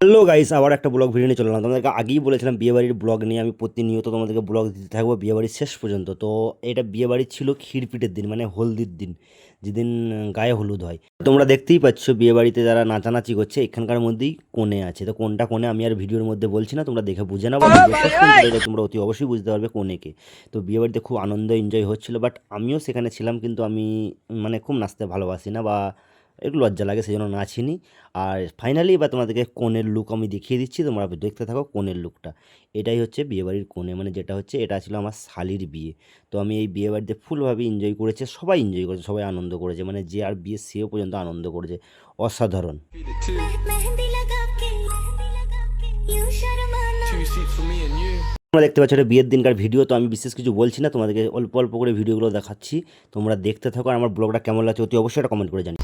Hello guys, আবার একটা blog video নিয়ে চলে এলাম। তোমাদেরকে আগেই বলেছিলাম বিয়েবাড়ির ব্লগ নিয়ে আমি প্রতিনিয়ত তোমাদেরকে ব্লগ দিতে থাকবো বিয়েবাড়ির শেষ পর্যন্ত। তো এটা বিয়েবাড়ি ছিল ক্ষীরপিঠের দিন, মানে হলদির দিন, যেদিন গায়ে হলুদ হয়। তোমরা দেখতেই পাচ্ছ বিয়েবাড়িতে যারা নাচানাচি করছে এখানকার মধ্যেই কোণে আছে। তো কোনটা কোণে আমি আর ভিডিওর মধ্যে বলছি না, তোমরা দেখে বুঝে নাও, ভিডিও শেষ পর্যন্ত দেখলে তোমরা অতি অবশ্যই বুঝতে পারবে কোণেকে। তো বিয়েবাড়িতে খুব আনন্দ এনজয় হচ্ছিল, বাট আমিও সেখানে ছিলাম, কিন্তু আমি মানে খুব নাচতে ভালোবাসি না, বা একটু লজ্জা লাগে, সেই জন্য নাচিনি। আর ফাইনালি এবার তোমাদেরকে কোণের লুক আমি দেখিয়ে দিচ্ছি, তোমরা দেখতে থাকো কোণের লুকটা। এটাই হচ্ছে বিয়েবাড়ির কোণে, মানে যেটা হচ্ছে এটা ছিল আমার শালির বিয়ে। তো আমি এই বিয়েবাড়িতে ফুলভাবে এনজয় করেছে, সবাই এনজয় করেছে, সবাই আনন্দ করেছে, মানে যে আর বিয়ে সেও পর্যন্ত আনন্দ করেছে, অসাধারণ। তোমরা দেখতে পাচ্ছ এটা বিয়ের দিনকার ভিডিও। তো আমি বিশেষ কিছু বলছি না, তোমাদেরকে অল্প অল্প করে ভিডিওগুলো দেখাচ্ছি, তোমরা দেখতে থাকো। আর আমার ব্লগটা কেমন লাগছে অতি অবশ্যই একটা কমেন্ট করে জানি।